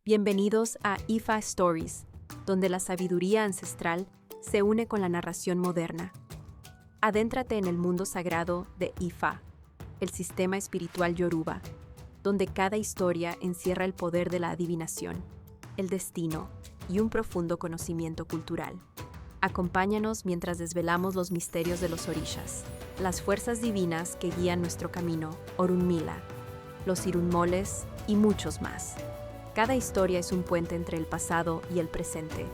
Bienvenidos a Ifa Stories, donde la sabiduría ancestral se une con la narración moderna. Adéntrate en el mundo sagrado de Ifa, el sistema espiritual yoruba, donde cada historia encierra el poder de la adivinación, el destino y un profundo conocimiento cultural. Acompáñanos mientras desvelamos los misterios de los orishas, las fuerzas divinas que guían nuestro camino, Orunmila, los irunmoles y muchos más. Cada historia es un puente entre el pasado y el presente,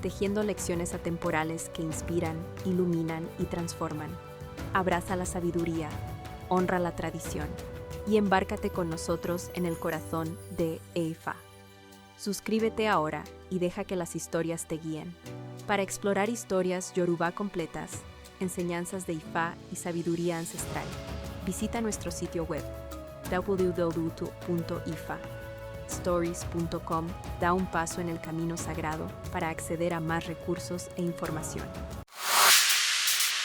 tejiendo lecciones atemporales que inspiran, iluminan y transforman. Abraza la sabiduría, honra la tradición y embárcate con nosotros en el corazón de Ifa. Suscríbete ahora y deja que las historias te guíen. Para explorar historias yoruba completas, enseñanzas de Ifa y sabiduría ancestral, visita nuestro sitio web www.ifastories.com. Da un paso en el camino sagrado para acceder a más recursos e información.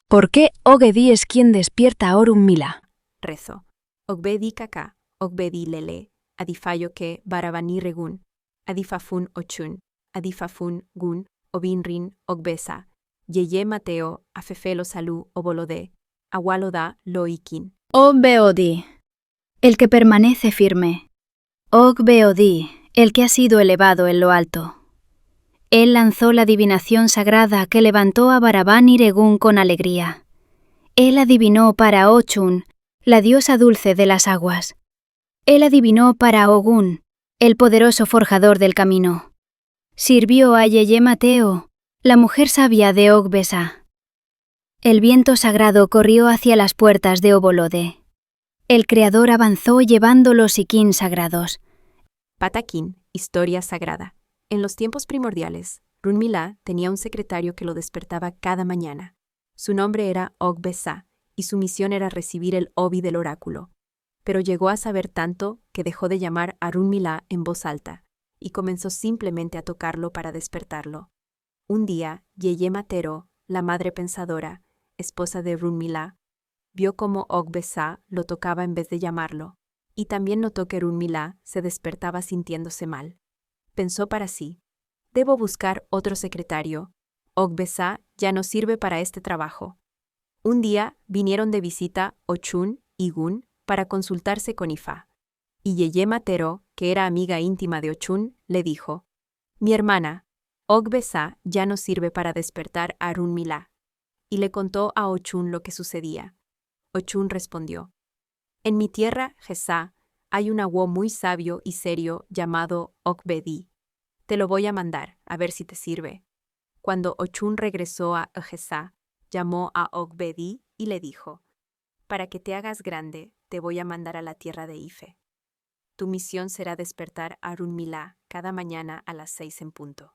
¿Por qué Ogedi es quien despierta a Orunmila? Rezo. Ogbedi kaka, Ogbedi lele, adifayoke barabani regun, adifafun ochun, adifafun gun, obinrin ogbesa, yeye mateo, afefelo salú obolode, awaloda loikin. Ogbeodi, el que permanece firme. Ogbeodi, el que ha sido elevado en lo alto. Él lanzó la adivinación sagrada que levantó a Barabán y Regún con alegría. Él adivinó para Ochun, la diosa dulce de las aguas. Él adivinó para Ogún, el poderoso forjador del camino. Sirvió a Yeye Mateo, la mujer sabia de Ogbesa. El viento sagrado corrió hacia las puertas de Obolode. El creador avanzó llevando los siquín sagrados. Pataquín, historia sagrada. En los tiempos primordiales, Runmila tenía un secretario que lo despertaba cada mañana. Su nombre era Ogbesa, y su misión era recibir el obi del oráculo. Pero llegó a saber tanto que dejó de llamar a Runmila en voz alta, y comenzó simplemente a tocarlo para despertarlo. Un día, Yeye Matero, la madre pensadora, esposa de Runmila, vio cómo Ogbesa lo tocaba en vez de llamarlo, y también notó que Runmila se despertaba sintiéndose mal. Pensó para sí, debo buscar otro secretario. Ogbesa ya no sirve para este trabajo. Un día vinieron de visita Ochun y Gun para consultarse con Ifa, y Yeye Matero, que era amiga íntima de Ochun, le dijo, «Mi hermana, Ogbesa ya no sirve para despertar a Runmila», y le contó a Ochun lo que sucedía. Ochun respondió, «En mi tierra, Gesá, hay un awo muy sabio y serio llamado Ogbedi. Te lo voy a mandar, a ver si te sirve». Cuando Ochun regresó a Gesá, llamó a Ogbedi y le dijo, «Para que te hagas grande, te voy a mandar a la tierra de Ife. Tu misión será despertar a Runmila cada mañana a las 6 en punto».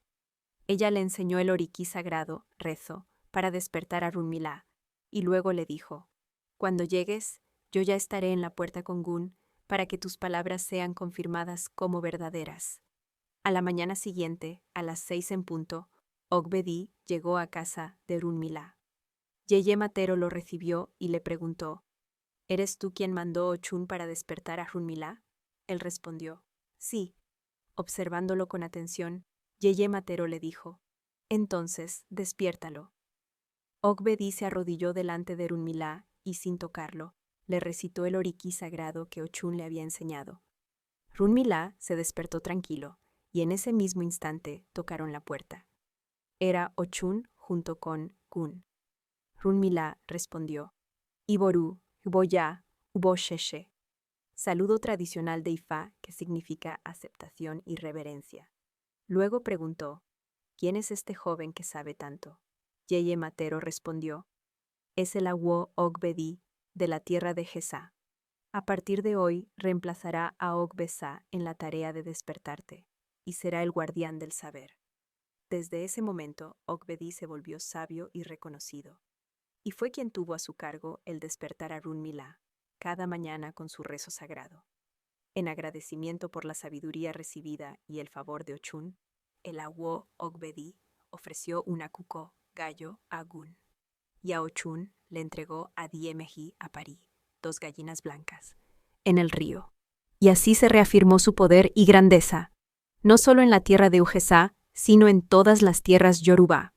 Ella le enseñó el oriquí sagrado, rezo, para despertar a Runmila, y luego le dijo, «Cuando llegues, yo ya estaré en la puerta con Gun para que tus palabras sean confirmadas como verdaderas». A la mañana siguiente, a las 6 en punto, Ogbedi llegó a casa de Runmila. Yeye Matero lo recibió y le preguntó, «¿Eres tú quien mandó Ochun para despertar a Runmila?» Él respondió, «Sí». Observándolo con atención, Yeye Matero le dijo, «Entonces, despiértalo». Ogbedi se arrodilló delante de Runmila y, sin tocarlo, le recitó el oriquí sagrado que Ochun le había enseñado. Runmila se despertó tranquilo, y en ese mismo instante tocaron la puerta. Era Ochun junto con Gun. Runmila respondió, «Iboru, Uboya, Ubosheshe», saludo tradicional de Ifa que significa aceptación y reverencia. Luego preguntó, «¿Quién es este joven que sabe tanto?» Yeye Matero respondió, «Es el awo Ogbedi de la tierra de Gesá. A partir de hoy reemplazará a Ogbesa en la tarea de despertarte, y será el guardián del saber». Desde ese momento, Ogbedi se volvió sabio y reconocido, y fue quien tuvo a su cargo el despertar a Runmila cada mañana con su rezo sagrado. En agradecimiento por la sabiduría recibida y el favor de Ochun, el awo Ogbedi ofreció una cucó, gallo, a Gun, y a Ochun le entregó a Diemeji a Parí, 2 gallinas blancas, en el río. Y así se reafirmó su poder y grandeza. no solo en la tierra de Ujesa, sino en todas las tierras Yorubá.